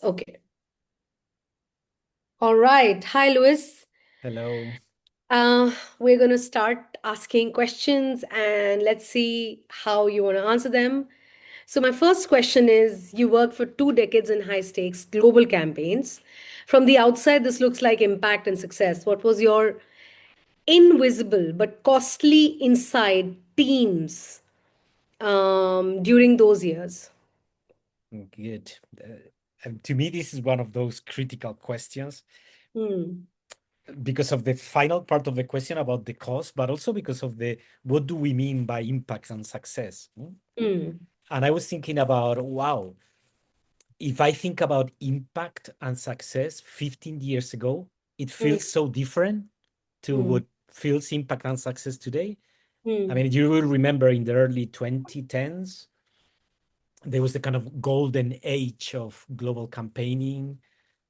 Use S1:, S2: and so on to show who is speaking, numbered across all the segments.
S1: Okay. All right. Hi, Luis.
S2: Hello.
S1: We're going to start asking questions and let's see how you want to answer them. So, my first question is you worked for 2 decades in high stakes global campaigns. From the outside, this looks like impact and success. What was your invisible but costly inside teams during those years?
S2: Good. And to me, this is one of those critical questions
S1: Hmm.
S2: because of the final part of the question about the cost, but also because of the what do we mean by impact and success?
S1: Hmm.
S2: And I was thinking about, wow, if I think about impact and success 15 years ago, it
S1: Hmm.
S2: feels so different to
S1: Hmm.
S2: what feels impact and success today. I
S1: Hmm.
S2: mean, you will remember in the early 2010s, there was the kind of golden age of global campaigning.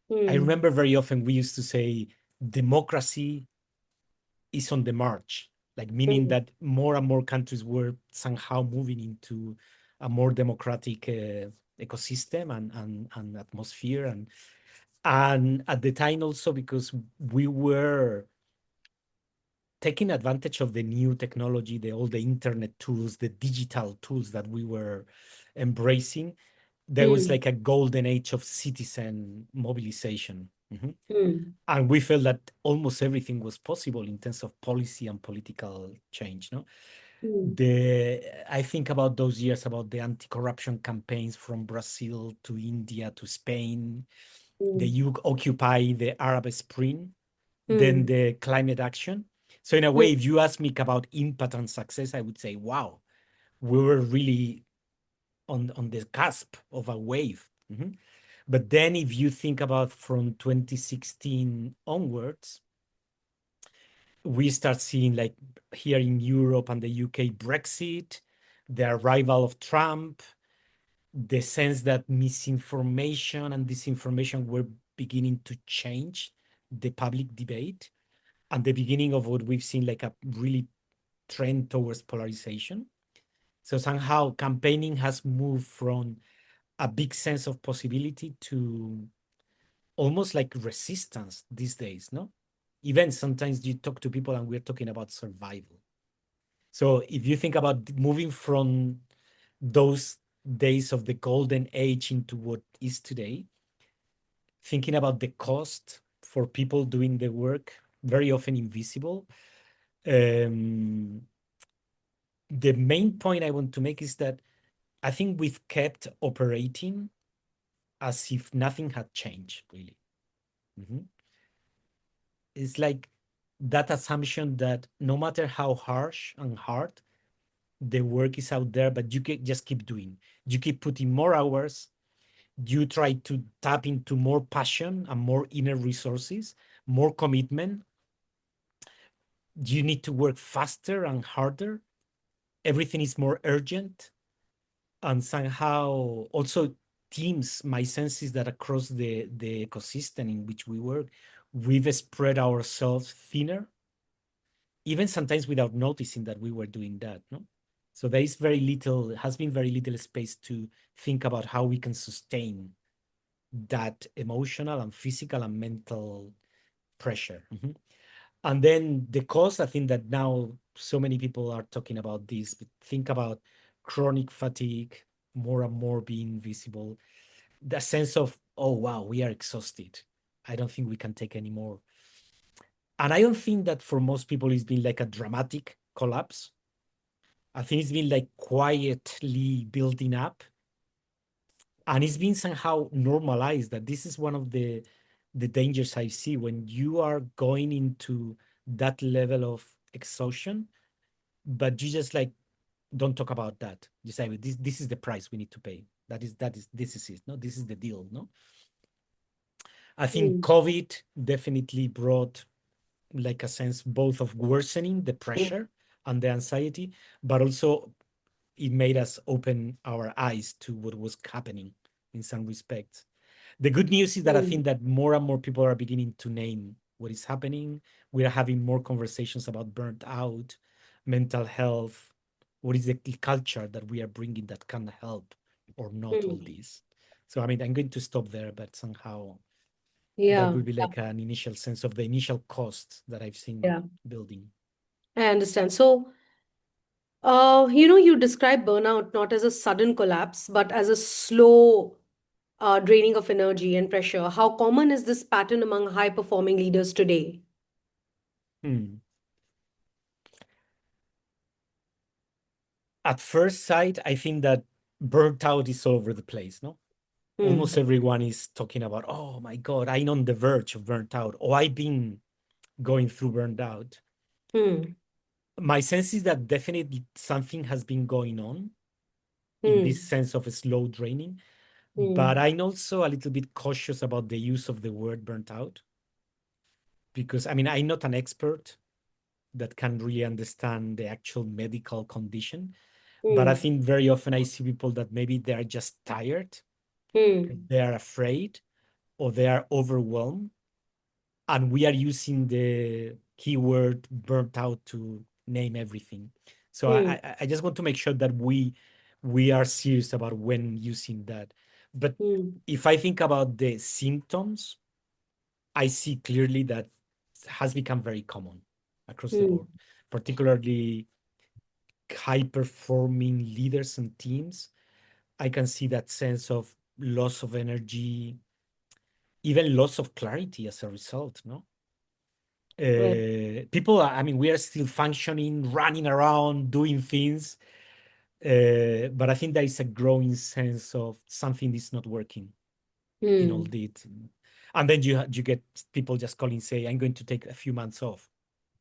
S2: I
S1: Hmm.
S2: remember very often we used to say democracy is on the march, like meaning
S1: Hmm.
S2: that more and more countries were somehow moving into a more democratic ecosystem and atmosphere. And at the time also because we were taking advantage of the new technology, all the internet tools, the digital tools that we were embracing, there was
S1: Hmm.
S2: like a golden age of citizen mobilization.
S1: Hmm.
S2: And we felt that almost everything was possible in terms of policy and political change. No,
S1: Hmm.
S2: the I think about those years about the anti-corruption campaigns from Brazil to India to Spain, the
S1: Hmm.
S2: Occupy, the Arab Spring, then
S1: Hmm.
S2: the climate action. So in a
S1: Hmm.
S2: way, if you ask me about impact and success, I would say, wow, we were really on the cusp of a wave. But then if you think about from 2016 onwards, we start seeing like here in Europe and the UK, Brexit, the arrival of Trump, the sense that misinformation and disinformation were beginning to change the public debate, and the beginning of what we've seen like a really trend towards polarization. So somehow campaigning has moved from a big sense of possibility to almost like resistance these days, no? Even sometimes you talk to people and we're talking about survival. So if you think about moving from those days of the golden age into what is today, thinking about the cost for people doing the work, very often invisible. Um, the main point I want to make is that I think we've kept operating as if nothing had changed, really. Mhm. It's like that assumption that no matter how harsh and hard the work is out there, but you can just keep doing. You keep putting more hours. You try to tap into more passion and more inner resources, more commitment. You need to work faster and harder. Everything is more urgent. And somehow also teams, my sense is that across the ecosystem in which we work, we've spread ourselves thinner, even sometimes without noticing that we were doing that. No, so there is very little, has been very little space to think about how we can sustain that emotional and physical and mental pressure. And then the cause, I think that now so many people are talking about this, but think about chronic fatigue more and more being visible. The sense of, oh, wow, we are exhausted. I don't think we can take any more. And I don't think that for most people it's been like a dramatic collapse. I think it's been like quietly building up, and it's been somehow normalized that this is one of the dangers I see when you are going into that level of exhaustion, but you just like don't talk about that. You say this is the price we need to pay. That is this is it. No, this is the deal. No, I think
S1: Hmm.
S2: COVID definitely brought like a sense both of worsening the pressure and the anxiety, but also it made us open our eyes to what was happening in some respects. The good news is that I
S1: Hmm.
S2: think that more and more people are beginning to name what is happening. We are having more conversations about burnt out, mental health. What is the culture that we are bringing that can help or not all
S1: Hmm.
S2: this? So, I mean, I'm going to stop there, but somehow that
S1: Yeah,
S2: would be like an initial sense of the initial cost that I've seen
S1: yeah,
S2: building.
S1: I understand. So, you describe burnout not as a sudden collapse, but as a slow draining of energy and pressure. How common is this pattern among high performing leaders today?
S2: Hmm. At first sight, I think that burnt out is all over the place, no?
S1: Hmm.
S2: Almost everyone is talking about, oh my God, I'm on the verge of burnt out, or I've been going through burnt out.
S1: Hmm.
S2: My sense is that definitely something has been going on in this
S1: Hmm.
S2: sense of a slow draining, but
S1: Hmm.
S2: I'm also a little bit cautious about the use of the word burnt out because I mean, I'm not an expert that can really understand the actual medical condition, but I
S1: Hmm.
S2: think very often I see people that maybe they are just tired,
S1: Hmm.
S2: they are afraid, or they are overwhelmed, and we are using the keyword burnt out to name everything. So
S1: Hmm.
S2: I just want to make sure that we are serious about when using that. But
S1: Hmm.
S2: if I think about the symptoms, I see clearly that has become very common across the
S1: Hmm.
S2: board, particularly high performing leaders and teams. I can see that sense of loss of energy, even loss of clarity as a result, no?
S1: Right.
S2: People, I mean, we are still functioning, running around, doing things, but I think there is a growing sense of something is not working in all
S1: Hmm.
S2: this. And then you get people just calling, say, I'm going to take a few months off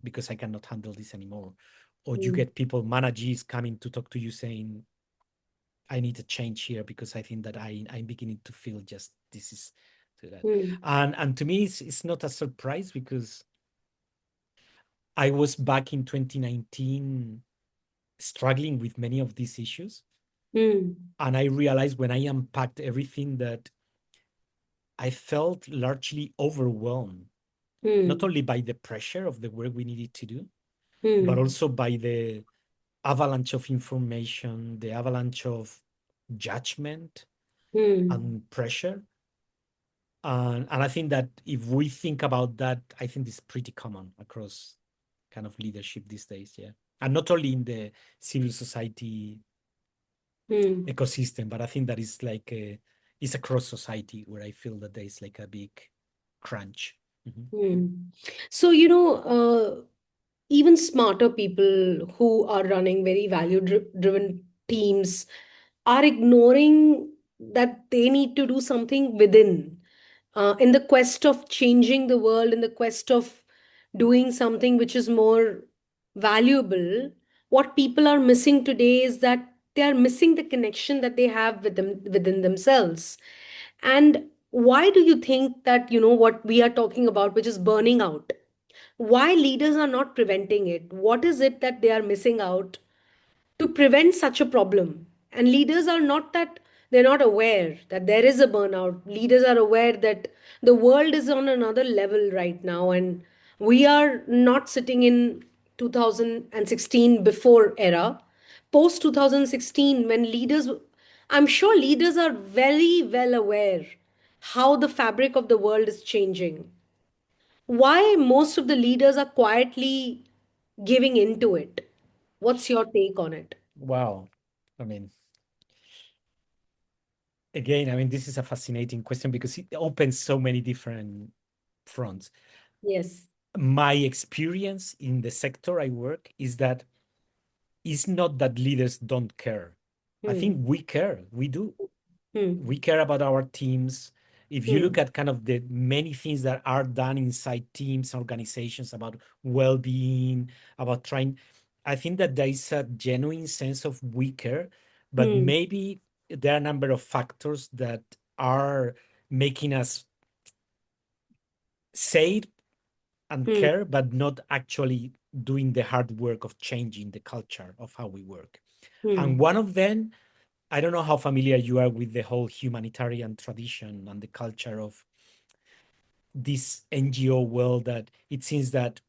S2: because I cannot handle this anymore. Or you
S1: Hmm.
S2: get people, managers coming to talk to you saying, I need a change here because I think that I'm beginning to feel just this is to that.
S1: Hmm.
S2: And to me, it's not a surprise because I was back in 2019 struggling with many of these issues.
S1: Hmm.
S2: And I realized when I unpacked everything that I felt largely overwhelmed, not
S1: Hmm.
S2: only by the pressure of the work we needed to do, but
S1: Hmm.
S2: also by the avalanche of information, the avalanche of judgment
S1: Hmm.
S2: and pressure. And I think that if we think about that, I think it's pretty common across kind of leadership these days. Yeah. And not only in the civil society
S1: Hmm.
S2: ecosystem, but I think that is like it's across society where I feel that there is like a big crunch. Mhm.
S1: Hmm. So, even smarter people who are running very driven teams are ignoring that they need to do something within in the quest of changing the world, in the quest of doing something which is more valuable. What people are missing today is that they are missing the connection that they have with them within themselves. And why do you think that, what we are talking about, which is burning out, why leaders are not preventing it? What is it that they are missing out to prevent such a problem? And leaders are not that, they're not aware that there is a burnout. Leaders are aware that the world is on another level right now, and we are not sitting in 2016 before era. Post 2016, when leaders, I'm sure leaders are very well aware how the fabric of the world is changing, why most of the leaders are quietly giving into it. What's your take on it?
S2: Wow. I mean, again, I mean, this is a fascinating question because it opens so many different fronts.
S1: Yes.
S2: My experience in the sector I work is that it's not that leaders don't care. I think
S1: Hmm.
S2: we care. We do. We
S1: Hmm.
S2: care about our teams. If you look
S1: Hmm.
S2: at kind of the many things that are done inside teams, organizations about well-being, about trying, I think that there is a genuine sense of we care, but
S1: Hmm.
S2: maybe there are a number of factors that are making us say it and
S1: Hmm.
S2: care, but not actually doing the hard work of changing the culture of how we work. And
S1: Hmm.
S2: one of them, I don't know how familiar you are with the whole humanitarian tradition and the culture of this NGO world, that it seems that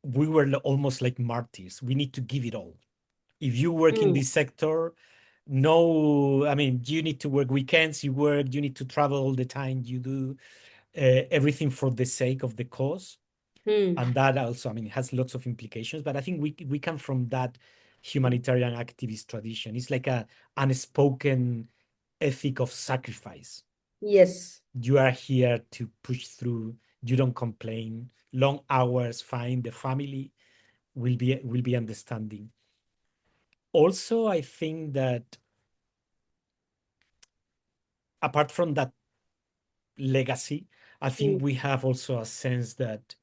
S2: we were almost like martyrs. We need to give it all If you work in
S1: Mm,
S2: this sector, no, I mean, you need to work weekends, you work, you need to travel all the time, you do everything for the sake of the cause.
S1: mm,
S2: And that also, I mean, has lots of implications, but I think we come from that humanitarian activist tradition. It's like a unspoken ethic of sacrifice.
S1: yes.
S2: You are here to push through, you don't complain, long hours, fine, the family will be understanding. Also, I think that apart from that legacy, I
S1: Mm,
S2: think we have also a sense that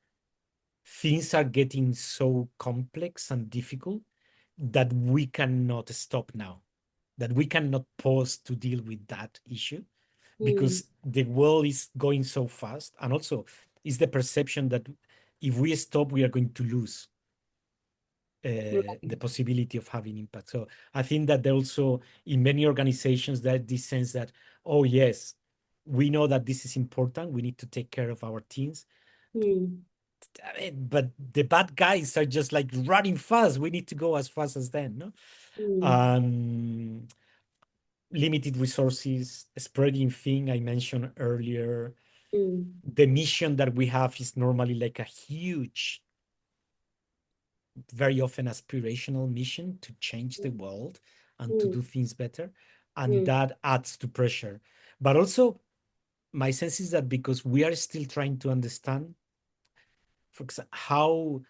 S2: things are getting so complex and difficult that we cannot stop now, that we cannot pause to deal with that issue
S1: mm,
S2: because the world is going so fast. And also, is the perception that if we stop, we are going to lose the
S1: right.
S2: possibility of having impact. So I think that there also in many organizations that this sense that, oh yes, we know that this is important. We need to take care of our teams.
S1: Mm,
S2: I mean, but the bad guys are just like running fast. We need to go as fast as them, no?
S1: mm,
S2: Um, Limited resources, spreading thing I mentioned earlier.
S1: mm,
S2: The mission that we have is normally like a huge, very often aspirational mission to change the world and to
S1: mm,
S2: do things better. And
S1: mm,
S2: that adds to pressure. But also, my sense is that because we are still trying to understand, for example, how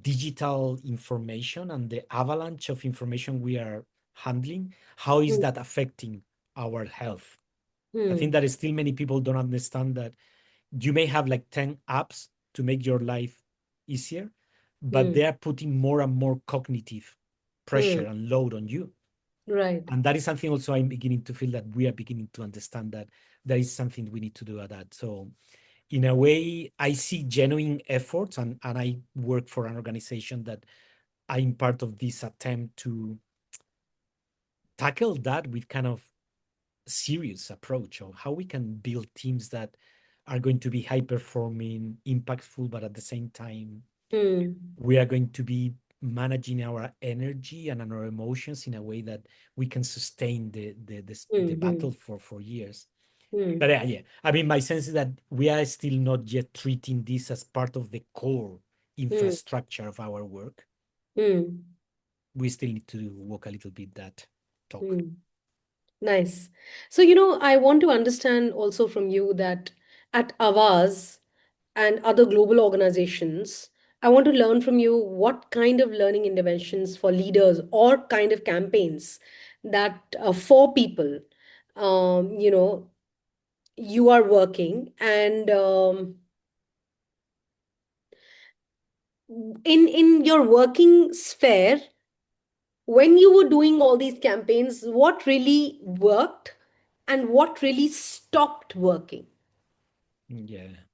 S2: digital information and the avalanche of information we are handling, how is
S1: mm,
S2: that affecting our health? I think
S1: mm,
S2: that still many people don't understand that you may have like 10 apps to make your life easier, but they
S1: mm,
S2: are putting more and more cognitive
S1: mm,
S2: pressure and load on you.
S1: right.
S2: And that is something also I'm beginning to feel that we are beginning to understand that there is something we need to do at that. So in a way, I see genuine efforts and I work for an organization that I'm part of this attempt to tackle that with kind of serious approach of how we can build teams that are going to be high performing, impactful, but at the same time,
S1: Mm,
S2: we are going to be managing our energy and our emotions in a way that we can sustain the battle
S1: mm,
S2: for years. But
S1: mm,
S2: yeah, I mean, my sense is that we are still not yet treating this as part of the core
S1: mm,
S2: infrastructure of our work.
S1: mm,
S2: We still need to walk a little bit that talk.
S1: mm. Nice. So, I want to understand also from you that at Avaz and other global organizations, I want to learn from you what kind of learning interventions for leaders or kind of campaigns that for people, you know, you are working and in your working sphere, when you were doing all these campaigns, what really worked and what really stopped working?
S2: Yeah.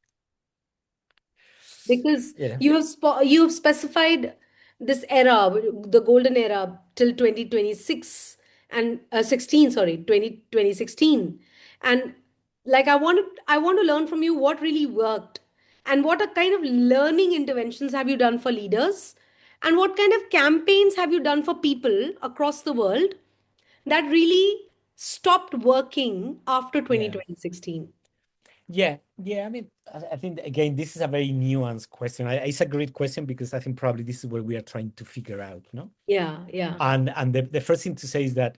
S1: Because
S2: Yeah.
S1: you have specified this era, the golden era till 2026 and 16, sorry, 2016. And like I want to learn from you what really worked and what are kind of learning interventions have you done for leaders and what kind of campaigns have you done for people across the world that really stopped working after
S2: Yeah.
S1: 2016.
S2: Yeah. I mean, I think again, this is a very nuanced question. It's a great question because I think probably this is where we are trying to figure out, no?
S1: Yeah, yeah,
S2: And the first thing to say is that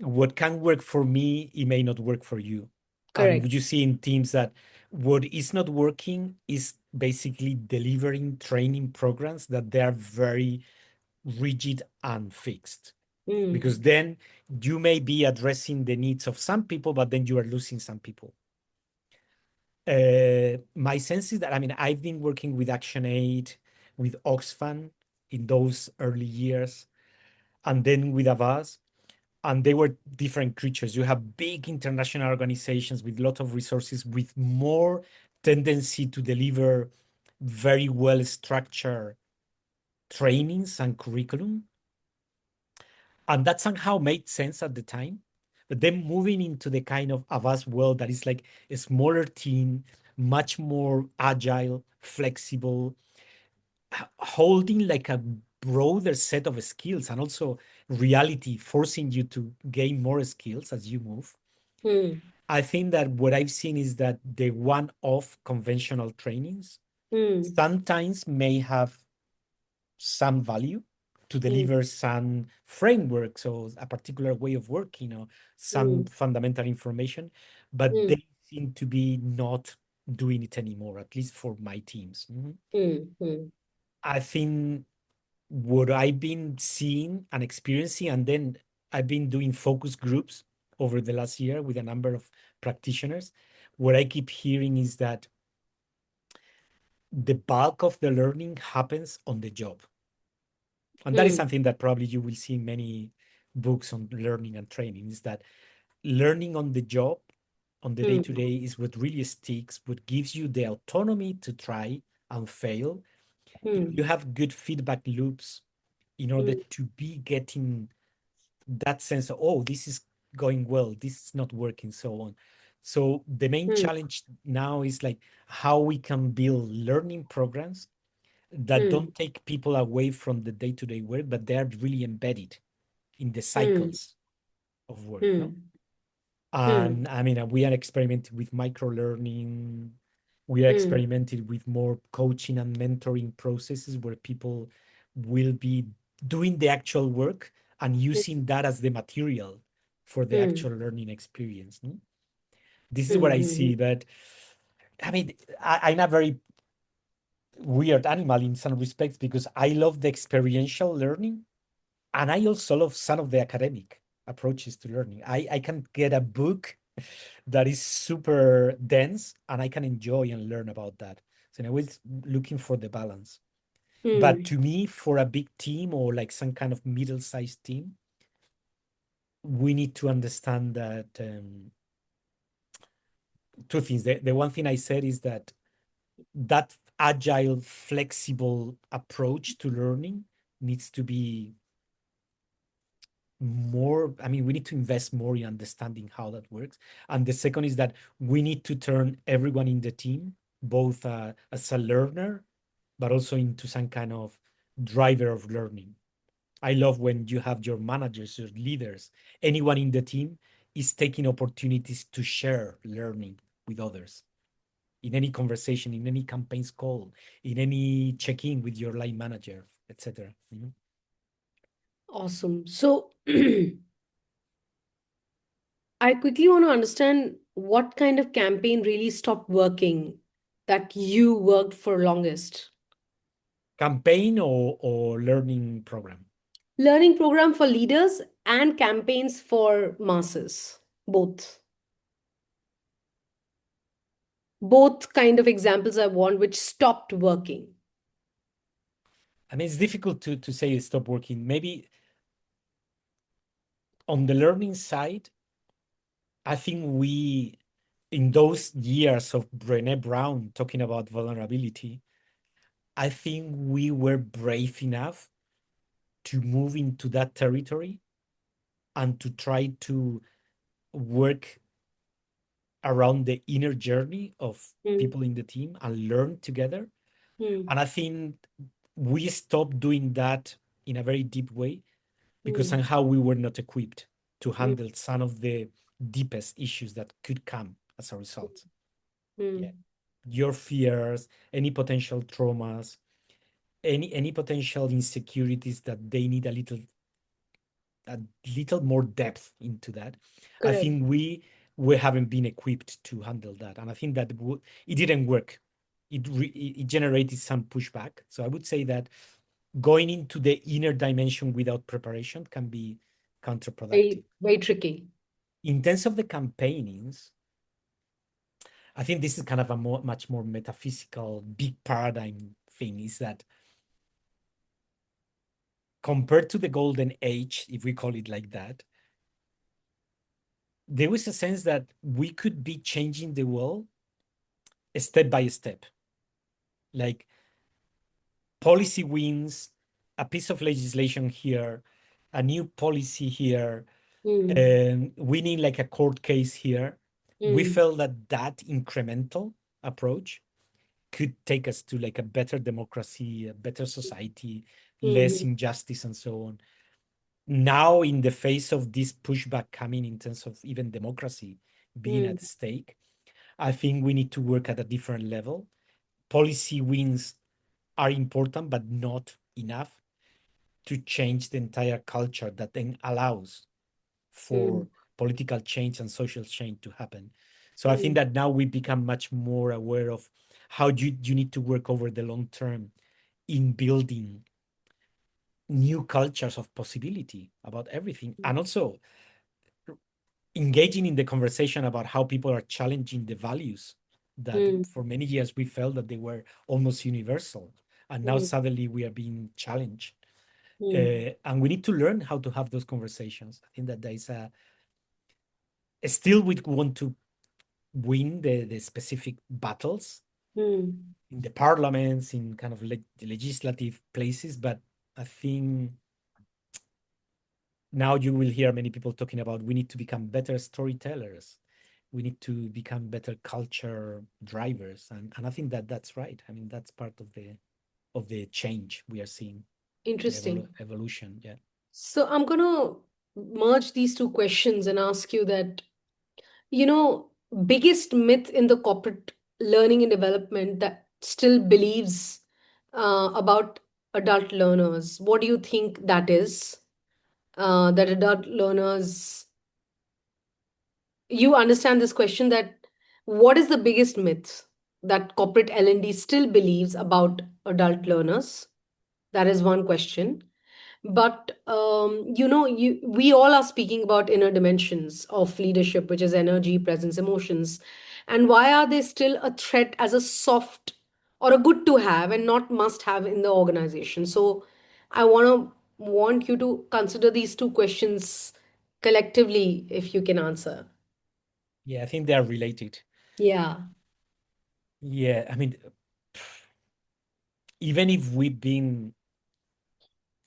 S2: what can work for me, it may not work for you. And
S1: correct.
S2: you see in teams that what is not working is basically delivering training programs that they are very rigid and fixed. Because
S1: Mm,
S2: then you may be addressing the needs of some people, but then you are losing some people. My sense is that, I mean, I've been working with ActionAid, with Oxfam in those early years, and then with Avaz, and they were different creatures. You have big international organizations with a lot of resources, with more tendency to deliver very well structured trainings and curriculum. And that somehow made sense at the time. But then moving into the kind of Avast world that is like a smaller team, much more agile, flexible, holding like a broader set of skills and also reality forcing you to gain more skills as you move.
S1: Hmm.
S2: I think that what I've seen is that the one-off conventional trainings
S1: Hmm.
S2: sometimes may have some value to
S1: Hmm.
S2: deliver some frameworks or a particular way of working or some
S1: Hmm.
S2: fundamental information, but
S1: Hmm.
S2: they seem to be not doing it anymore, at least for my teams. Mhm.
S1: Hmm. Hmm.
S2: I think what I've been seeing and experiencing, and then I've been doing focus groups over the last year with a number of practitioners. What I keep hearing is that the bulk of the learning happens on the job. And that is
S1: Hmm.
S2: something that probably you will see in many books on learning and training, is that learning on the job, on the day
S1: Hmm.
S2: to day, is what really sticks, what gives you the autonomy to try and fail.
S1: Hmm.
S2: You have good feedback loops in order
S1: Hmm.
S2: to be getting that sense of, oh, this is going well, this is not working, so on. So the main
S1: Hmm.
S2: challenge now is like how we can build learning programs that
S1: Hmm.
S2: don't take people away from the day-to-day work, but they're really embedded in the
S1: Hmm.
S2: cycles of work, no?
S1: Hmm. Hmm.
S2: And I mean, we are experimenting with micro learning. We are
S1: Hmm.
S2: experimenting with more coaching and mentoring processes where people will be doing the actual work and using that as the material for the
S1: Hmm.
S2: actual learning experience. No? This is what
S1: Hmm.
S2: I
S1: Hmm.
S2: see. But I mean, I'm a very weird animal in some respects because I love the experiential learning and I also love some of the academic approaches to learning. I can get a book that is super dense and I can enjoy and learn about that. So I'm always looking for the balance. But
S1: Hmm.
S2: to me, for a big team or like some kind of middle-sized team, we need to understand that two things. The one thing I said is that that agile, flexible approach to learning needs to be more. I mean, we need to invest more in understanding how that works. And the second is that we need to turn everyone in the team, both as a learner, but also into some kind of driver of learning. I love when you have your managers, your leaders, anyone in the team is taking opportunities to share learning with others in any conversation, in any campaigns call, in any check-in with your line manager, etc.
S1: Awesome. So I quickly want to understand what kind of campaign really stopped working that you worked for longest.
S2: Campaign or learning program.
S1: Learning program for leaders and campaigns for masses. Both. Both kind of examples I want which stopped working.
S2: I mean, it's difficult to say stop working. Maybe on the learning side, I think we, in those years of Brené Brown talking about vulnerability, I think we were brave enough to move into that territory and to try to work around the inner journey of
S1: Hmm.
S2: people in the team and learn together.
S1: Hmm.
S2: And I think we stopped doing that in a very deep way because
S1: Hmm.
S2: somehow we were not equipped to
S1: Hmm.
S2: handle some of the deepest issues that could come as a result. Yeah.
S1: Hmm.
S2: Your fears, any potential traumas, any potential insecurities that they need a little more depth into that. I
S1: Correct.
S2: think we haven't been equipped to handle that, and I think that it didn't work. It generated some pushback. So I would say that going into the inner dimension without preparation can be counterproductive.
S1: Very, very tricky.
S2: In terms of the campaignings, I think this is kind of a much more metaphysical, big paradigm thing. Is that compared to the golden age, if we call it like that, there was a sense that we could be changing the world step by step, like policy wins, a piece of legislation here, a new policy here,
S1: Hmm.
S2: and winning like a court case here. We
S1: Hmm.
S2: felt that that incremental approach could take us to like a better democracy, a better society, less
S1: Mm,
S2: injustice, and so on. Now, in the face of this pushback coming in terms of even democracy being
S1: mm,
S2: at stake, I think we need to work at a different level. Policy wins are important, but not enough to change the entire culture that then allows
S1: mm,
S2: for political change and social change to happen. So I think
S1: mm,
S2: that now we become much more aware of how you need to work over the long term in building new cultures of possibility about everything, and also engaging in the conversation about how people are challenging the values that
S1: mm,
S2: for many years we felt that they were almost universal, and now
S1: mm,
S2: suddenly we are being challenged.
S1: mm,
S2: And we need to learn how to have those conversations. I think that there is a still we want to win the specific battles
S1: mm.
S2: in the parliaments, in kind of legislative places, but I think now you will hear many people talking about we need to become better storytellers, we need to become better culture drivers, and I think that that's right. I mean, that's part of the change we are seeing, the
S1: Interesting.
S2: evolution. Yeah.
S1: So I'm gonna merge these two questions and ask you that, you know, biggest myth in the corporate learning and development that still believes about adult learners. What do you think that is? That adult learners, you understand this question, that what is the biggest myth that corporate L&D still believes about adult learners? That is one question. But we all are speaking about inner dimensions of leadership, which is energy, presence, emotions. And why are they still a threat as a soft or a good to have and not must have in the organization? So I want you to consider these two questions collectively, if you can answer.
S2: Yeah, I think they are related.
S1: Yeah.
S2: Yeah, I mean, even if we've been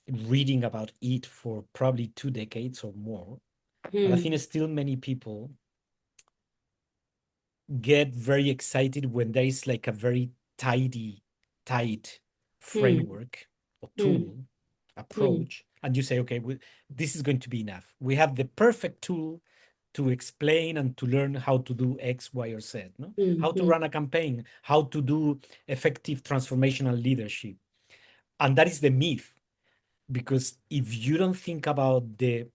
S2: reading about it for probably 2 decades or more, but I think
S1: Hmm.
S2: still many people get very excited when there is like a very tidy, tight
S1: Hmm.
S2: framework or
S1: Hmm.
S2: tool
S1: Hmm.
S2: approach, and you say, okay, this is going to be enough. We have the perfect tool to explain and to learn how to do X, Y, or Z, no?
S1: Hmm.
S2: How to
S1: Hmm.
S2: run a campaign, how to do effective transformational leadership. And that is the myth, because if you don't think about the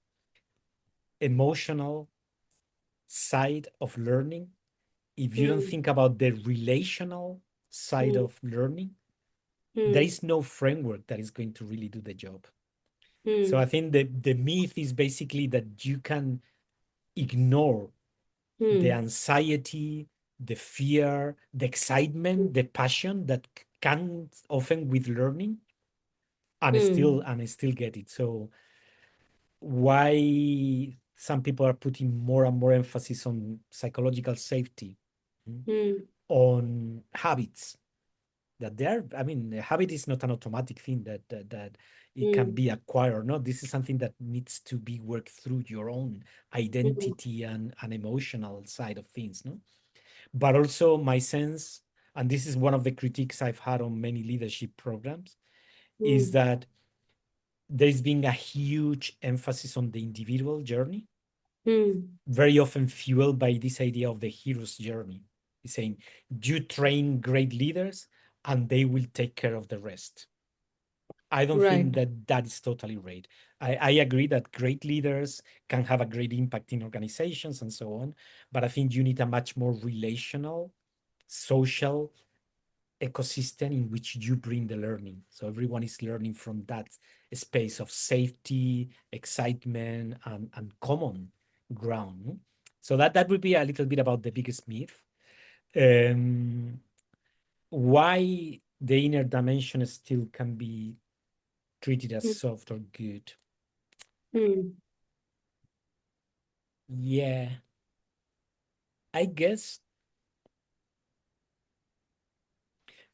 S2: emotional side of learning, if you don't
S1: Hmm.
S2: think about the relational side
S1: Hmm.
S2: of learning, there
S1: Hmm.
S2: is no framework that is going to really do the job. So I
S1: Hmm.
S2: think the myth is basically that you can ignore the
S1: Hmm.
S2: anxiety, the fear, the excitement, the passion that can often with learning,
S1: Hmm.
S2: and still get it. So why some people are putting more and more emphasis on psychological safety, mm,
S1: Hmm.
S2: on habits, that they're, I mean, a habit is not an automatic thing that it can
S1: Hmm.
S2: be acquired or not. This is something that needs to be worked through your own
S1: Hmm.
S2: identity and emotional side of things, no? But also my sense, and this is one of the critiques I've had on many leadership programs, is
S1: Hmm.
S2: that there's been a huge emphasis on the individual journey,
S1: Hmm.
S2: very often fueled by this idea of the hero's journey. It's saying you train great leaders and they will take care of the rest. I don't think
S1: Right.
S2: that that is totally right. I agree that great leaders can have a great impact in organizations and so on, but I think you need a much more relational, social ecosystem in which you bring the learning. So everyone is learning from that space of safety, excitement, and common ground. So that would be a little bit about the biggest myth. Um, why the inner dimension still can be treated as
S1: Hmm.
S2: soft or good.
S1: Hmm.
S2: Yeah, I guess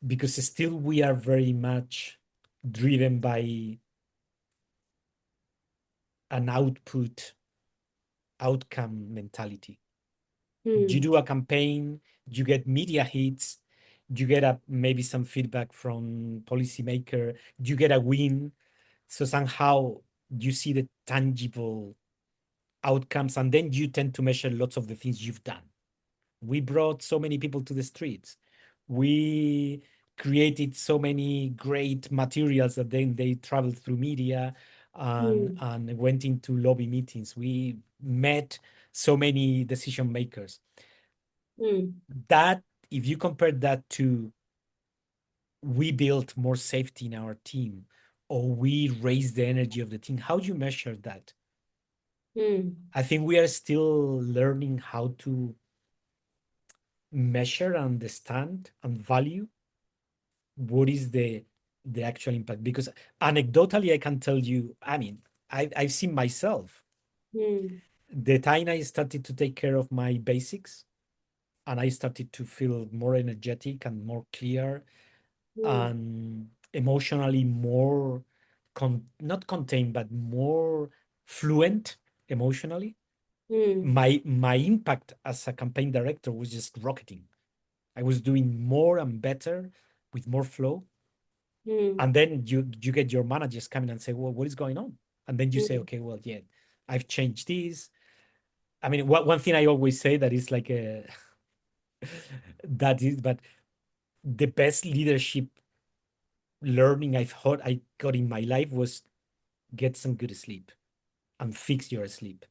S2: because still we are very much driven by an outcome mentality. You
S1: Hmm.
S2: do a campaign, you get media hits, you get maybe some feedback from policymaker, you get a win, So somehow you see the tangible outcomes, and then you tend to measure lots of the things you've done. We brought so many people to the streets. We created so many great materials that then they traveled through media
S1: Mm,
S2: and went into lobby meetings. We met so many decision makers.
S1: mm,
S2: That, if you compare that to we built more safety in our team or we raised the energy of the team, how do you measure that?
S1: mm,
S2: I think we are still learning how to measure, understand, and value what is the actual impact. Because anecdotally, I can tell you, I mean, I've seen myself
S1: mm,
S2: the time I started to take care of my basics and I started to feel more energetic and more clear
S1: mm,
S2: and emotionally more not contained but more fluent emotionally.
S1: mm,
S2: My impact as a campaign director was just rocketing. I was doing more and better with more flow.
S1: mm,
S2: And then you get your managers coming and say, well, what is going on? And then you say,
S1: mm,
S2: okay, well, yeah, I've changed this. I mean, one thing I always say that is like a that is, but the best leadership learning I got in my life was get some good sleep and fix your sleep.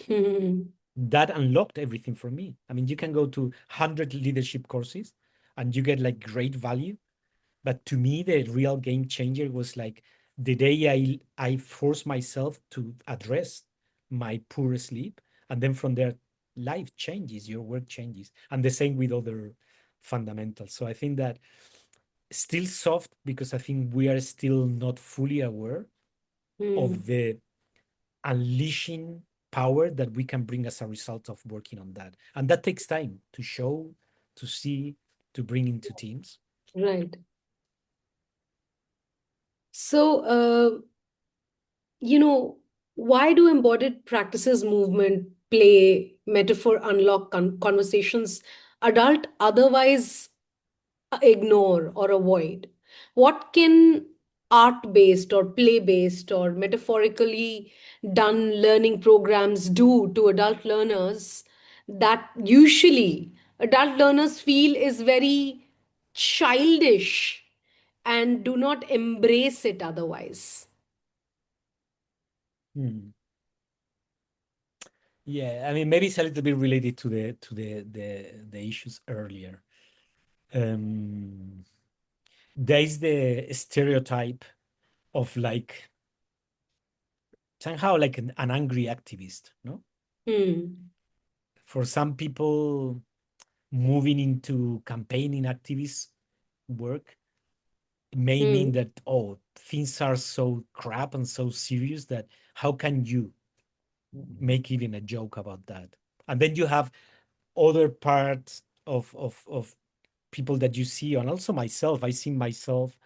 S1: mm,
S2: That unlocked everything for me. I mean, you can go to 100 leadership courses and you get like great value. But to me, the real game changer was like the day I forced myself to address my poor sleep. And then from there, life changes, your work changes. And the same with other fundamentals. So I think that still soft because I think we are still not fully aware of
S1: mm.
S2: the unleashing power that we can bring as a result of working on that. And that takes time to show, to see, to bring into teams.
S1: Right. So, why do embodied practices movement play metaphor unlock conversations adult otherwise ignore or avoid? What can art based or play based or metaphorically done learning programs do to adult learners that usually adult learners feel is very childish and do not embrace it otherwise?
S2: Hmm. Yeah, I mean, maybe it's a little bit related to the issues earlier. Um, there is the stereotype of like somehow like an angry activist, no?
S1: Hmm.
S2: For some people, moving into campaigning activist work may mean
S1: Hmm.
S2: that oh, things are so crap and so serious that how can you make even a joke about that? And then you have other parts of people that you see, and also myself. I see myself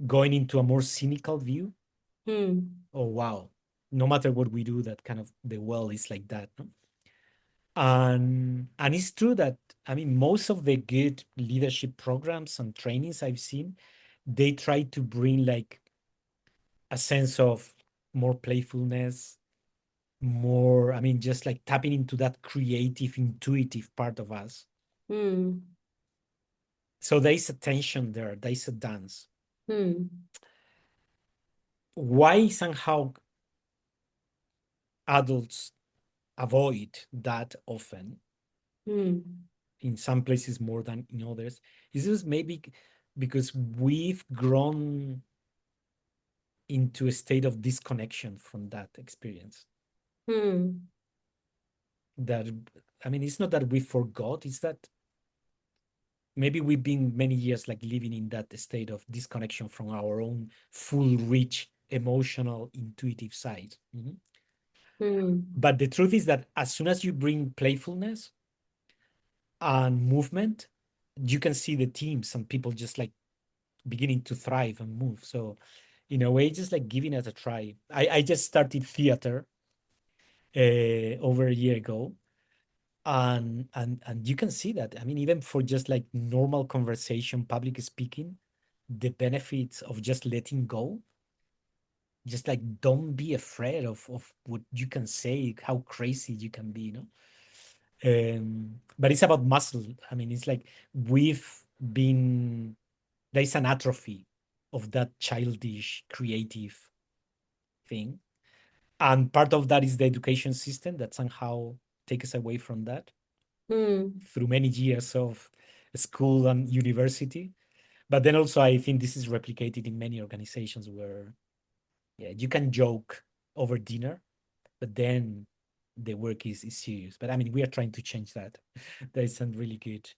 S2: going into a more cynical view.
S1: Hmm.
S2: Oh wow, no matter what we do, that kind of the world is like that. No? And it's true that I mean most of the good leadership programs and trainings I've seen, they try to bring like a sense of more playfulness, more, I mean, just like tapping into that creative, intuitive part of us.
S1: Hmm.
S2: So there is a tension there, there is a dance.
S1: Hmm.
S2: Why somehow adults avoid that often,
S1: Hmm.
S2: in some places more than in others, is this maybe because we've grown into a state of disconnection from that experience.
S1: Hmm.
S2: That, I mean, it's not that we forgot, it's that maybe we've been many years like living in that state of disconnection from our own full, rich, emotional, intuitive side. Mhm.
S1: Hmm.
S2: But the truth is that as soon as you bring playfulness and movement, you can see the teams and people just like beginning to thrive and move. So, in a way, just like giving it a try. I just started theater over a year ago, and you can see that. I mean, even for just like normal conversation, public speaking, the benefits of just letting go just like don't be afraid of what you can say, how crazy you can be, you know. But it's about muscle. I mean, it's like we've been there's an atrophy of that childish creative thing, and part of that is the education system that somehow takes us away from that
S1: Hmm.
S2: through many years of school and university. But then also I think this is replicated in many organizations where, yeah, you can joke over dinner, but then the work is serious. But I mean, we are trying to change that. There's some really good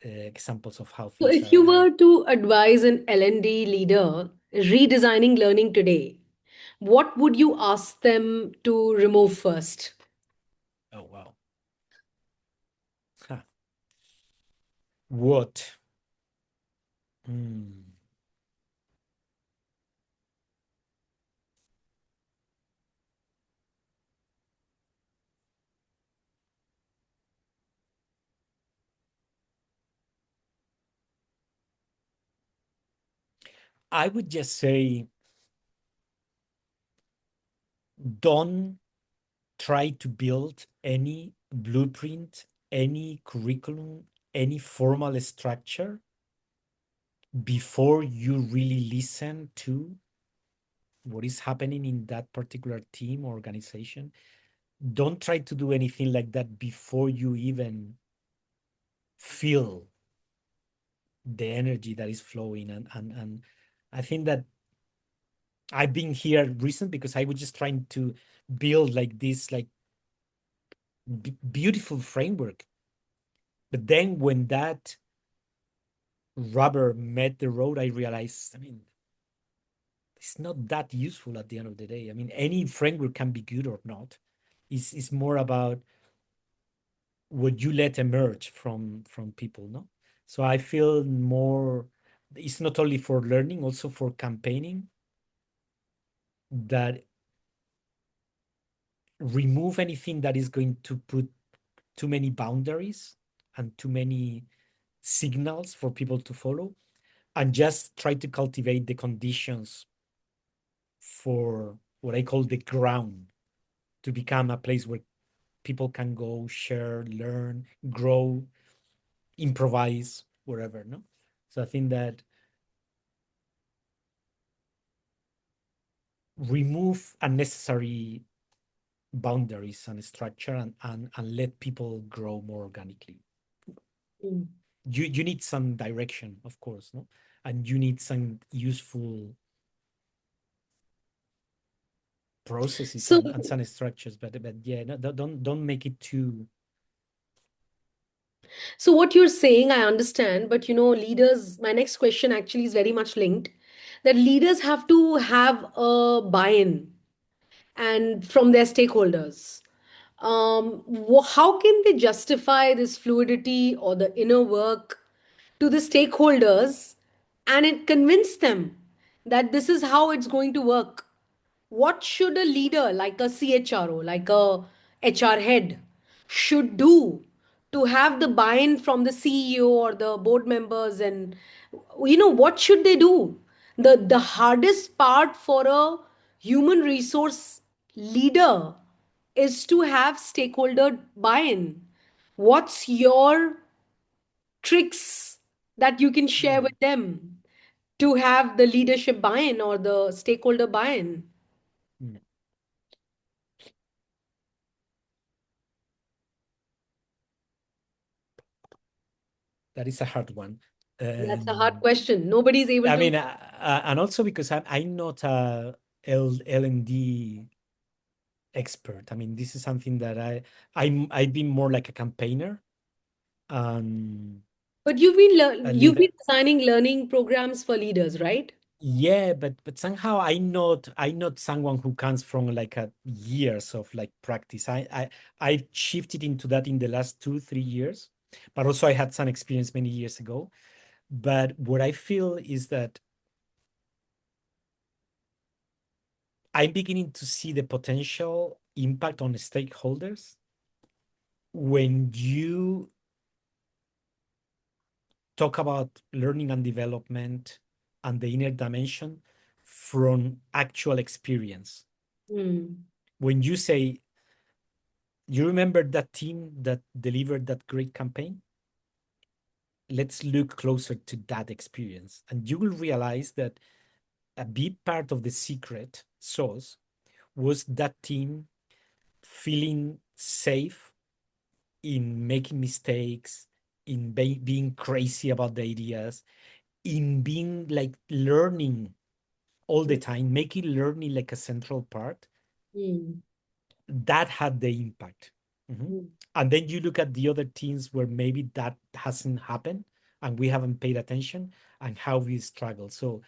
S2: examples of how
S1: So
S2: things
S1: if you
S2: are.
S1: were to advise an L&D leader redesigning learning today, what would you ask them to remove first?
S2: Oh wow. Huh. What? Hmm. I would just say don't try to build any blueprint, any curriculum, any formal structure before you really listen to what is happening in that particular team or organization. Don't try to do anything like that before you even feel the energy that is flowing. And I think that I've been here recent because I was just trying to build like this like beautiful framework. But then when that rubber met the road, I realized, I mean, it's not that useful at the end of the day. I mean, any framework can be good or not. It's more about what you let emerge from people, no? So I feel more it's not only for learning, also for campaigning, that remove anything that is going to put too many boundaries and too many signals for people to follow, and just try to cultivate the conditions for what I call the ground to become a place where people can go, share, learn, grow, improvise, wherever. No, so I think that remove unnecessary boundaries and structure, and let people grow more organically.
S1: Mm.
S2: You need some direction, of course, no, and you need some useful processes
S1: So,
S2: and some structures, but yeah, no, don't make it too.
S1: so what you're saying, I understand, but leaders, my next question actually is very much linked that leaders have to have a buy-in and from their stakeholders. How can they justify this fluidity or the inner work to the stakeholders and it convince them that this is how it's going to work? What should a leader like a CHRO, like a HR head, should do to have the buy-in from the CEO or the board members? And what should they do? The hardest part for a human resource leader is to have stakeholder buy-in. What's your tricks that you can share
S2: Mm,
S1: with them to have the leadership buy-in or the stakeholder buy-in?
S2: mm. That is a hard one.
S1: That's a hard
S2: um
S1: question. Nobody's able
S2: I
S1: to.
S2: mean, and also because I'm not a L&D expert. I mean, this is something that I've been more like a campaigner, um
S1: But
S2: a
S1: you've been
S2: leader.
S1: designing learning programs for leaders, right?
S2: Yeah, but somehow I'm not someone who comes from like a years of like practice. I shifted into that in the last 2 3 years, but also I had some experience many years ago. But what I feel is that I'm beginning to see the potential impact on stakeholders when you talk about learning and development and the inner dimension from actual experience.
S1: Mm.
S2: When you say, you remember that team that delivered that great campaign? Let's look closer to that experience. And you will realize that a big part of the secret sauce was that team feeling safe in making mistakes, in being crazy about the ideas, in being like learning all the time, making learning like a central part.
S1: Mm.
S2: That had the impact. Mhm.
S1: Mm.
S2: And then you look at the other teams where maybe that hasn't happened and we haven't paid attention and how we struggle. So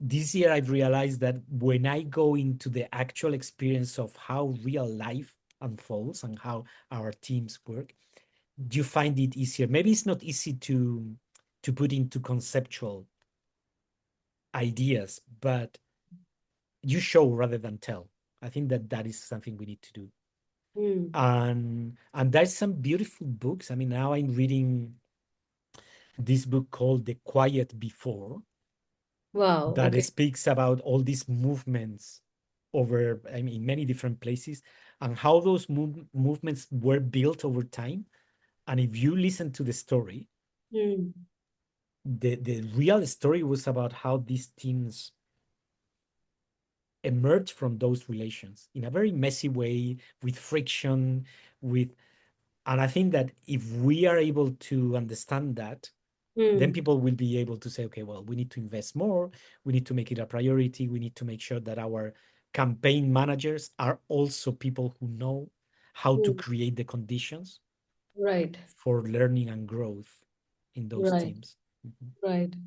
S2: this year I've realized that when I go into the actual experience of how real life unfolds and how our teams work, you find it easier. Maybe it's not easy to put into conceptual ideas, but you show rather than tell. I think that that is something we need to do.
S1: Mm.
S2: And there's some beautiful books. I mean, now I'm reading this book called The Quiet Before
S1: Wow.
S2: that
S1: Okay.
S2: speaks about all these movements over, I mean, many different places and how those movements were built over time. And if you listen to the story,
S1: Mm.
S2: the real story was about how these teams emerged from those relations in a very messy way, with friction, with, and I think that if we are able to understand that, then
S1: Mm.
S2: people will be able to say, okay, well, we need to invest more. We need to make it a priority. We need to make sure that our campaign managers are also people who know how to
S1: Mm.
S2: create the conditions
S1: Right.
S2: for learning and growth in those
S1: Right.
S2: teams. Mhm.
S1: Right.
S2: Yeah.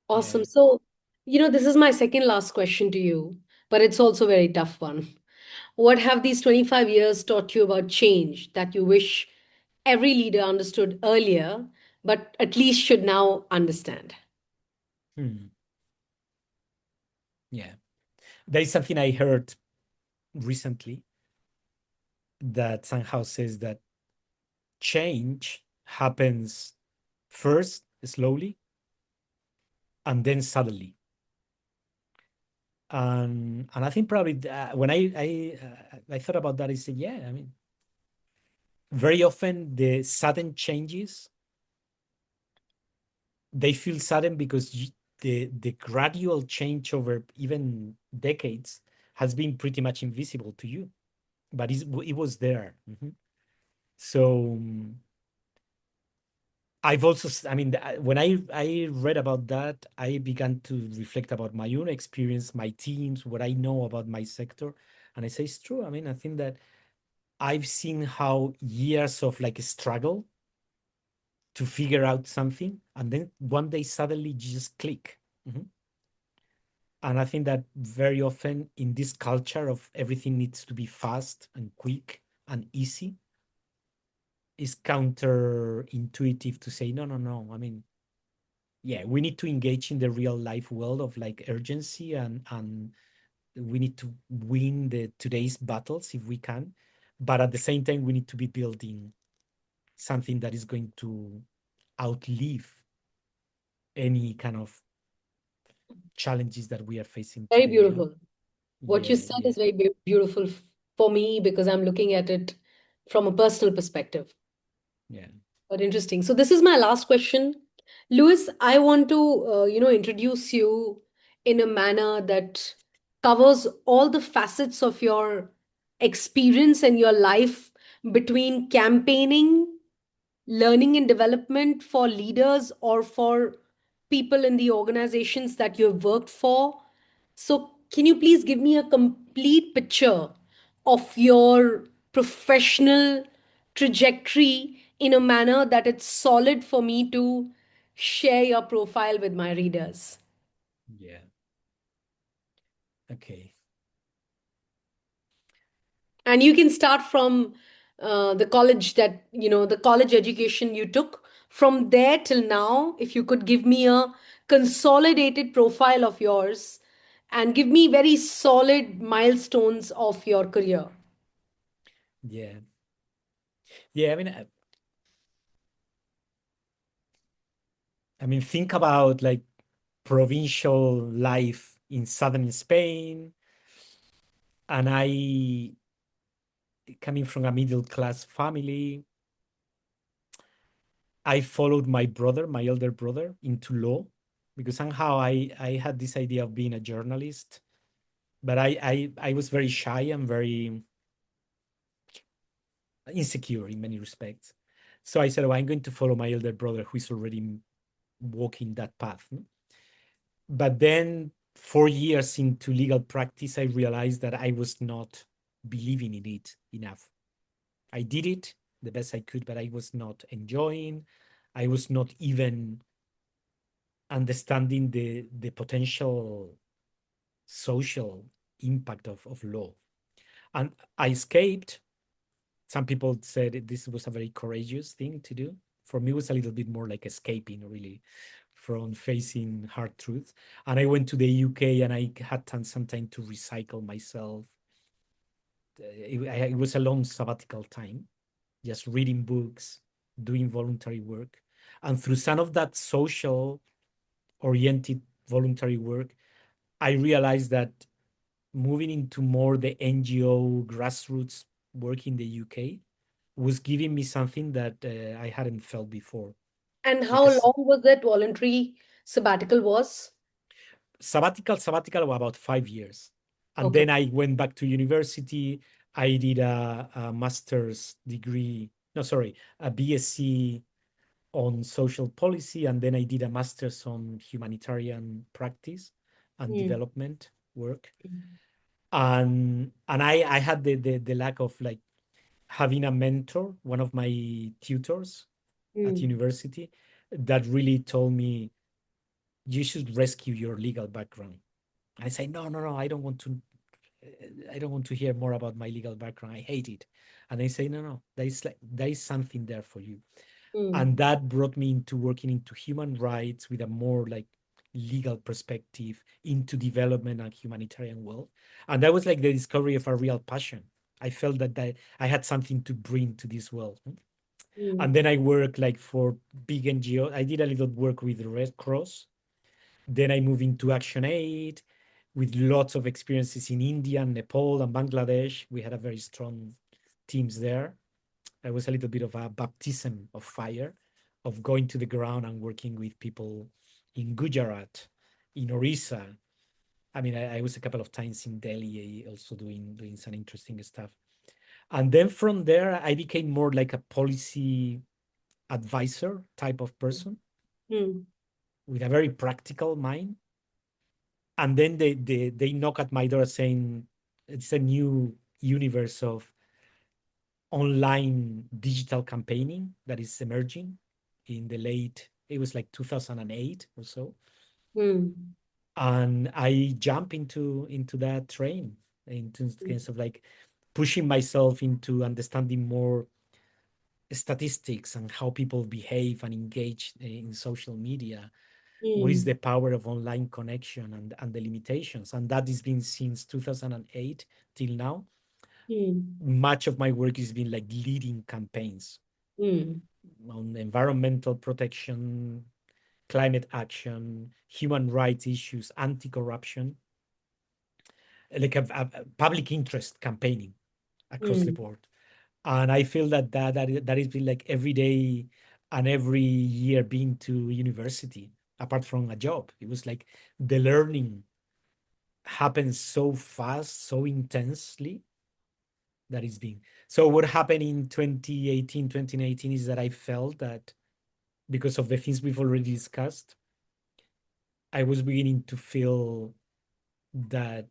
S1: Awesome. So, this is my second last question to you, but it's also a very tough one. What have these 25 years taught you about change that you wish every leader understood earlier, but at least should now understand?
S2: Hmm. Yeah. There is something I heard recently that somehow says that change happens first slowly and then suddenly. And I think probably when I thought about that, I said, yeah, I mean, very often the sudden changes, they feel sudden because the gradual change over even decades has been pretty much invisible to you, but it was there. Mhm. So I've also, I mean, when I read about that, I began to reflect about my own experience, my teams, what I know about my sector, and I say it's true. I mean, I think that I've seen how years of like a struggle to figure out something, and then one day suddenly you just click. Mhm. And I think that very often in this culture of everything needs to be fast and quick and easy, is counterintuitive to say, no, no, no. I mean, yeah, we need to engage in the real life world of like urgency, and we need to win the today's battles if we can. But at the same time, we need to be building something that is going to outlive any kind of challenges that we are facing
S1: Very
S2: today, you know?
S1: beautiful. What you
S2: Yeah,
S1: said
S2: yeah,
S1: is very beautiful for me because I'm looking at it from a personal perspective.
S2: yeah,
S1: But interesting. So this is my last question. Louis, I want to, introduce you in a manner that covers all the facets of your experience and your life between campaigning, learning and development for leaders or for people in the organizations that you have worked for. So, can you please give me a complete picture of your professional trajectory in a manner that it's solid for me to share your profile with my readers?
S2: yeah. Okay.
S1: And you can start from the college the college education you took. From there till now, if you could give me a consolidated profile of yours and give me very solid milestones of your career.
S2: Yeah. Yeah. I mean, think about like provincial life in southern Spain. And I, coming from a middle class family, I followed my brother, my elder brother, into law because somehow I had this idea of being a journalist, but I was very shy and very insecure in many respects. So I said, oh, I'm going to follow my elder brother who is already walking that path. But then 4 years into legal practice, I realized that I was not believing in it enough. I did it the best I could, but I was not enjoying. I was not even understanding the potential social impact of law. And I escaped. Some people said this was a very courageous thing to do. For me, it was a little bit more like escaping, really, from facing hard truths. And I went to the UK and I had some time to recycle myself. It was a long sabbatical time, just reading books, doing voluntary work. And through some of that social oriented voluntary work, I realized that moving into more the NGO grassroots work in the UK was giving me something that I hadn't felt before.
S1: And how
S2: Because
S1: long was that voluntary sabbatical was?
S2: sabbatical were about 5 years. And
S1: Okay.
S2: then I went back to university. I did a master's degree, no, sorry, a BSc on social policy. And then I did a master's on humanitarian practice and
S1: Mm,
S2: development work.
S1: mm,
S2: And I had the lack of like having a mentor, one of my tutors at
S1: mm,
S2: university, that really told me you should rescue your legal background. I say, no, no, no, I don't want to hear more about my legal background. I hate it. And they say, no, no, there is something there for you. And
S1: mm,
S2: that brought me into working into human rights with a more like legal perspective into development and humanitarian wealth. And that was like the discovery of a real passion. I felt that I had something to bring to this world. And
S1: mm,
S2: then I worked like for big NGO. I did a little work with the Red Cross. Then I moved into Action Aid with lots of experiences in India, Nepal, and Bangladesh. We had a very strong teams there. It was a little bit of a baptism of fire, of going to the ground and working with people in Gujarat, in Orissa. I mean, I was a couple of times in Delhi, also doing some interesting stuff. And then from there, I became more like a policy advisor type of person
S1: mm,
S2: with a very practical mind. And then they knock at my door saying it's a new universe of online digital campaigning that is emerging in the late, it was like 2008 or so.
S1: mm,
S2: And I jump into that train, into kinds of like pushing myself into understanding more statistics and how people behave and engage in social media. What is
S1: mm,
S2: the power of online connection and the limitations? And that has been since 2008 till now.
S1: mm,
S2: Much of my work has been like leading campaigns
S1: mm,
S2: on environmental protection, climate action, human rights issues, anti-corruption, like a public interest campaigning across the
S1: mm,
S2: board. And I feel that has been like every day and every year being to university, apart from a job. It was like the learning happens so fast, so intensely that it's been. So what happened in 2018, 2019 is that I felt that because of the things we've already discussed, I was beginning to feel that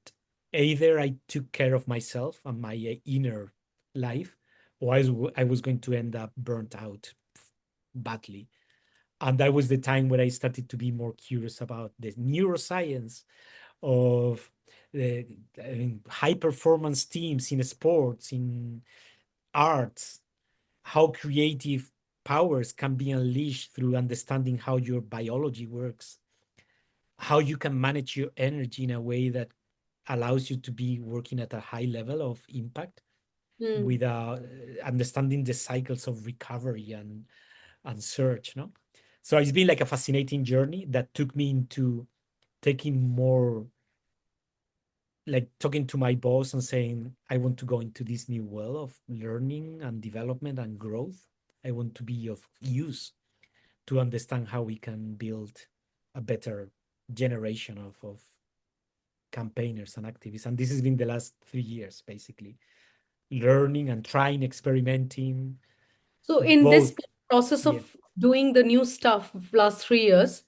S2: either I took care of myself and my inner life, or I was going to end up burnt out badly. And that was the time where I started to be more curious about the neuroscience of the high performance teams in sports, in arts, how creative powers can be unleashed through understanding how your biology works, how you can manage your energy in a way that allows you to be working at a high level of impact
S1: mm,
S2: without understanding the cycles of recovery and search. No, so it's been like a fascinating journey that took me into taking more. like talking to my boss and saying, I want to go into this new world of learning and development and growth. I want to be of use to understand how we can build a better generation of campaigners and activists. And this has been the last 3 years, basically, learning and trying, experimenting,
S1: So in this
S2: both.
S1: process
S2: Yeah.
S1: of doing the new stuff last 3 years,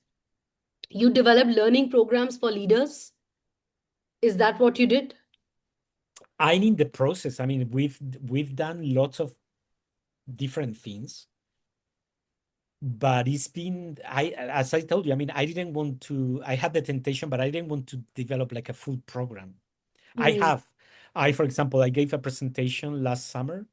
S1: you developed learning programs for leaders. Is that what you did?
S2: I'm in the process. I mean, we've done lots of different things, but it's been, I as I told you, I mean, I didn't want to, I had the temptation, but I didn't want to develop like a full program. I
S1: Hmm.
S2: have. I, for example, I gave a presentation last summer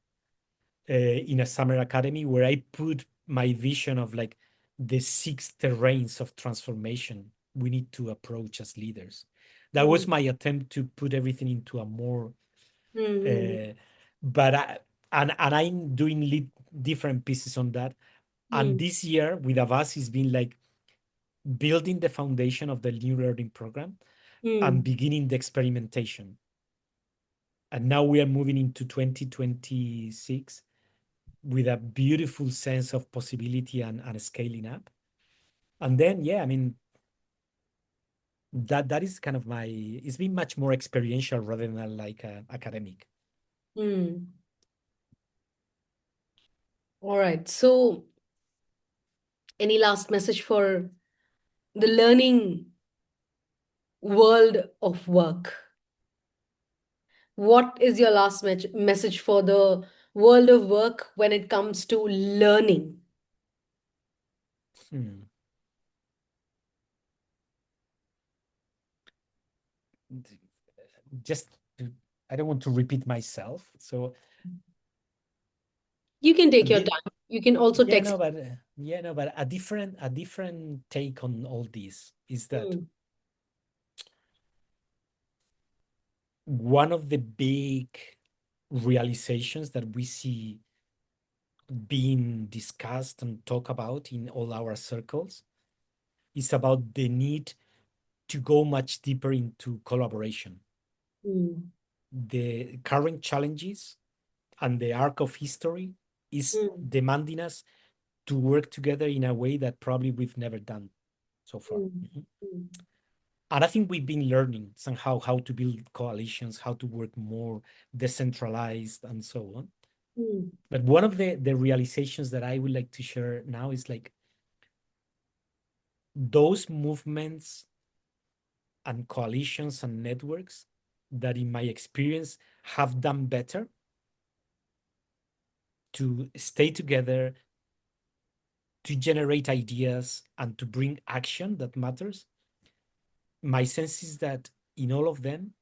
S2: in a summer academy where I put my vision of like the 6 terrains of transformation we need to approach as leaders. That was
S1: Hmm.
S2: my attempt to put everything into a more,
S1: Hmm.
S2: uh, but I, and I'm doing different pieces on that. And
S1: Hmm.
S2: this year with Avas, it's been like building the foundation of the new learning program and
S1: Hmm.
S2: beginning the experimentation. And now we are moving into 2026 with a beautiful sense of possibility and scaling up. And then, yeah, I mean, that is kind of my, it's been much more experiential rather than like academic.
S1: Hmm. All right. So, any last message for the learning world of work? What is your last message for the world of work when it comes to learning?
S2: Hmm. Just, I don't want to repeat myself. So,
S1: You can take your
S2: the,
S1: time. You can also
S2: yeah,
S1: text.
S2: no, but yeah, no, but a different take on all this is that
S1: Mm,
S2: one of the big realizations that we see being discussed and talked about in all our circles is about the need to go much deeper into collaboration.
S1: mm,
S2: The current challenges and the arc of history is
S1: mm,
S2: demanding us to work together in a way that probably we've never done so far.
S1: mm,
S2: Mhm.
S1: mm,
S2: And I think we've been learning somehow how to build coalitions, how to work more decentralized, and so on.
S1: mm,
S2: But one of the realizations that I would like to share now is like those movements and coalitions and networks that, in my experience, have done better to stay together, to generate ideas, and to bring action that matters. My sense is that in all of them,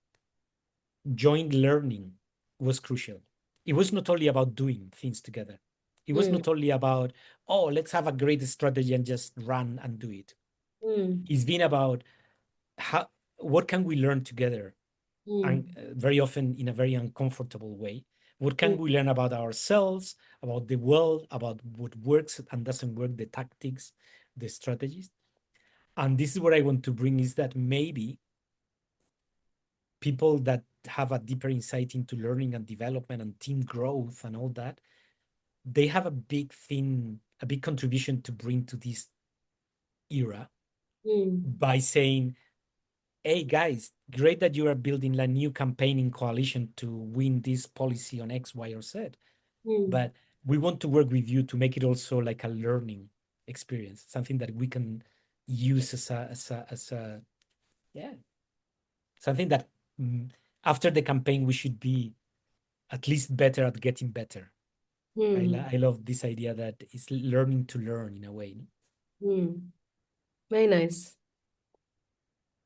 S2: joint learning was crucial. It was not only about doing things together. It was
S1: mm,
S2: not only about, oh, let's have a great strategy and just run and do it.
S1: mm,
S2: It's been about how, what can we learn together, and
S1: mm,
S2: very often in a very uncomfortable way. What
S1: mm,
S2: can we learn about ourselves, about the world, about what works and doesn't work, the tactics, the strategies? And this is what I want to bring is that maybe people that have a deeper insight into learning and development and team growth and all that, they have a big thing, a big contribution to bring to this era
S1: mm,
S2: by saying, hey guys, great that you are building a new campaigning coalition to win this policy on X, Y, or Z.
S1: mm,
S2: But we want to work with you to make it also like a learning experience, something that we can use as a yeah, something that mm, after the campaign we should be at least better at getting better.
S1: mm,
S2: I love this idea that it's learning to learn in a way.
S1: mm. Very nice.